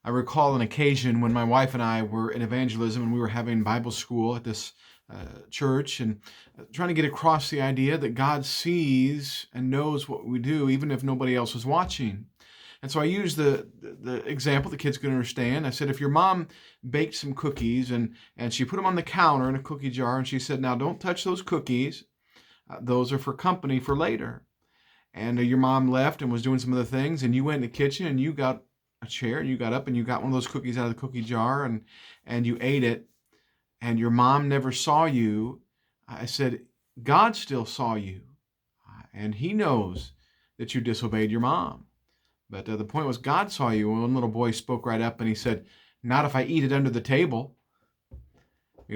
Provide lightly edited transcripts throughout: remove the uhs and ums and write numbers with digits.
I recall an occasion when my wife and I were in evangelism and we were having Bible school at this church and trying to get across the idea that God sees and knows what we do, even if nobody else is watching. And so I used the example the kids could understand. I said, if your mom baked some cookies and she put them on the counter in a cookie jar and she said, now don't touch those cookies. Those are for company for later. And your mom left and was doing some other things, and you went in the kitchen and you got a chair and you got up and you got one of those cookies out of the cookie jar and you ate it, and your mom never saw you. I said, God still saw you, and he knows that you disobeyed your mom. But the point was, God saw you. And one little boy spoke right up and he said, not if I eat it under the table.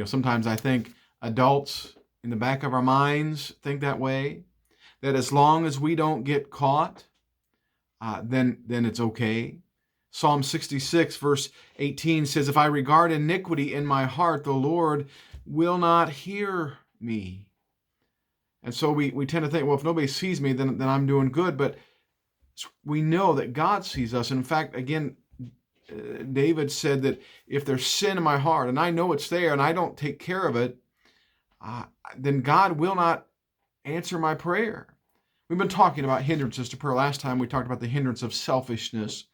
Sometimes I think adults in the back of our minds think that way, that as long as we don't get caught, then it's okay. Psalm 66 verse 18 says, if I regard iniquity in my heart, the Lord will not hear me. And so we tend to think, well, if nobody sees me, then I'm doing good. But we know that God sees us. And in fact, again, David said that if there's sin in my heart and I know it's there and I don't take care of it, then God will not answer my prayer. We've been talking about hindrances to prayer. Last time we talked about the hindrance of selfishness.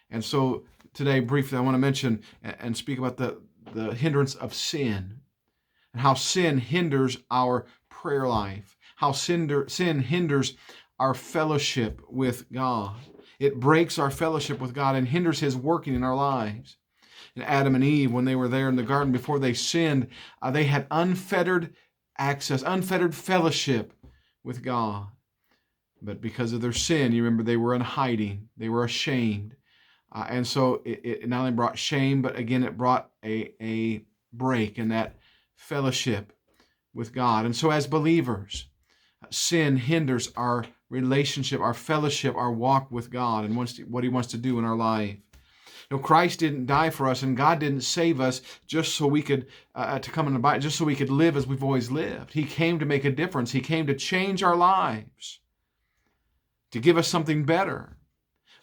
And so today, briefly, I want to mention and speak about the hindrance of sin and how sin hinders our prayer life, how sin hinders our fellowship with God. It breaks our fellowship with God and hinders his working in our lives. And Adam and Eve, when they were there in the garden before they sinned, they had unfettered access, unfettered fellowship with God. But because of their sin, you remember, they were in hiding. They were ashamed. And so it not only brought shame, but again, it brought a break in that fellowship with God. And so as believers, sin hinders our relationship, our fellowship, our walk with God and what he wants to do in our life. Christ didn't die for us, and God didn't save us just so we could to come in the Bible, just so we could live as we've always lived. He came to make a difference. He came to change our lives, to give us something better.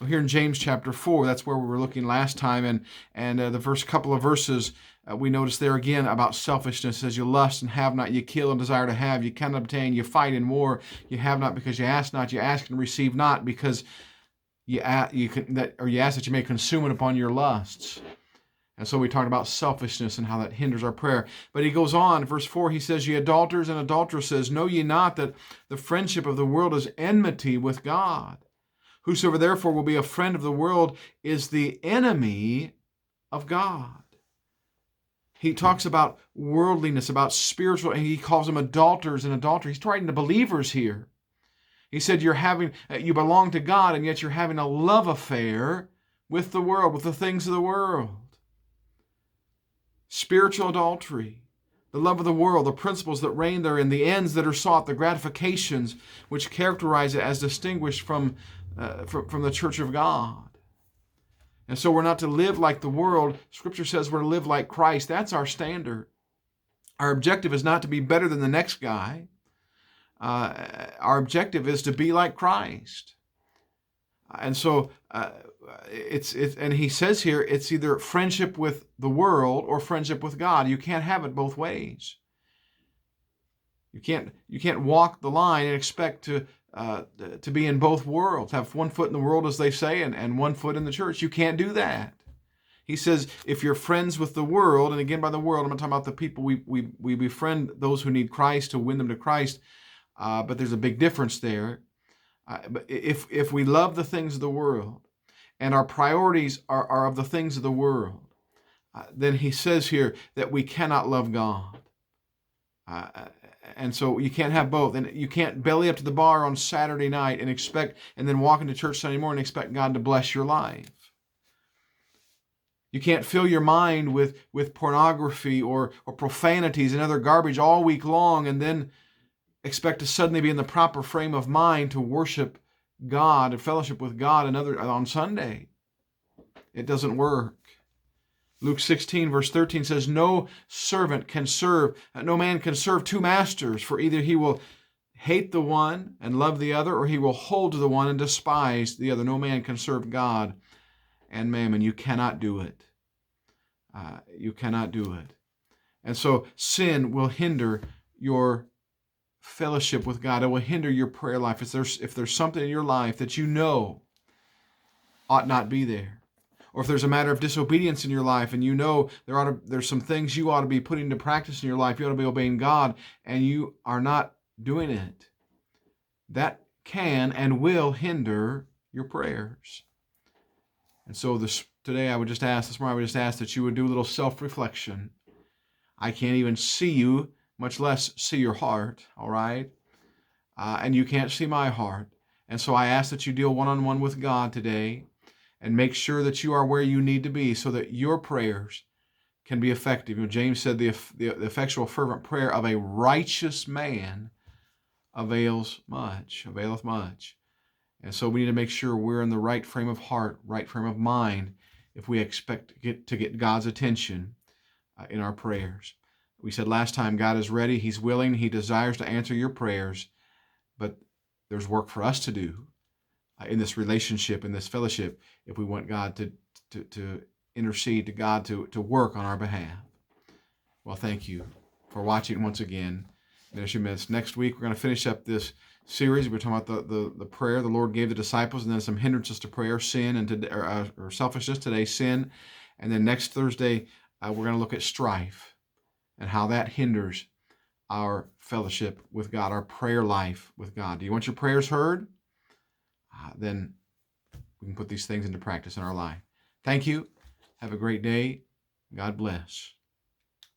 Well, here in James chapter 4, that's where we were looking last time, and the first couple of verses, we notice there again about selfishness. As you lust and have not, you kill and desire to have, you cannot obtain, you fight in war, you have not because you ask not, you ask and receive not because you ask that you may consume it upon your lusts. And so we talked about selfishness and how that hinders our prayer. But he goes on, verse 4, he says, ye adulterers and adulteresses, know ye not that the friendship of the world is enmity with God? Whosoever therefore will be a friend of the world is the enemy of God. He talks about worldliness, about spiritual, and he calls them adulterers and adultery. He's talking to believers here. He said you belong to God, and yet you're having a love affair with the world, with the things of the world. Spiritual adultery, the love of the world, the principles that reign therein, the ends that are sought, the gratifications which characterize it as distinguished from the church of God. And so we're not to live like the world. Scripture says we're to live like Christ. That's our standard. Our objective is not to be better than the next guy. Our objective is to be like Christ. And so and he says here, it's either friendship with the world or friendship with God. You can't have it both ways. You can't walk the line and expect to be in both worlds, have one foot in the world, as they say, and one foot in the church. You can't do that. He says, if you're friends with the world, and again by the world, I'm not talking about the people we befriend, those who need Christ, to win them to Christ, but there's a big difference there. But if we love the things of the world, and our priorities are of the things of the world, then he says here that we cannot love God. And so you can't have both. And you can't belly up to the bar on Saturday night and then walk into church Sunday morning and expect God to bless your life. You can't fill your mind with pornography or profanities and other garbage all week long and then expect to suddenly be in the proper frame of mind to worship God and fellowship with God on Sunday. It doesn't work. Luke 16 verse 13 says, no man can serve two masters, for either he will hate the one and love the other, or he will hold to the one and despise the other. No man can serve God and mammon. You cannot do it. You cannot do it. And so sin will hinder your fellowship with God. It will hinder your prayer life. If there's something in your life that you know ought not be there, or if there's a matter of disobedience in your life and you know there's some things you ought to be putting into practice in your life, you ought to be obeying God, and you are not doing it, that can and will hinder your prayers. And so this morning I would just ask that you would do a little self-reflection. I can't even see you, much less see your heart, all right? And you can't see my heart. And so I ask that you deal one-on-one with God today and make sure that you are where you need to be so that your prayers can be effective. You know, James said the effectual fervent prayer of a righteous man availeth much. And so we need to make sure we're in the right frame of heart, right frame of mind, if we expect to get God's attention in our prayers. We said last time, God is ready, He's willing, He desires to answer your prayers, but there's work for us to do in this relationship, in this fellowship, if we want God to intercede, to God to work on our behalf. Well, thank you for watching once again. Ministry Minutes. Next week, we're going to finish up this series. We're talking about the prayer the Lord gave the disciples, and then some hindrances to prayer, sin, or selfishness today, sin. And then next Thursday, we're going to look at strife and how that hinders our fellowship with God, our prayer life with God. Do you want your prayers heard? Then we can put these things into practice in our life. Thank you. Have a great day. God bless.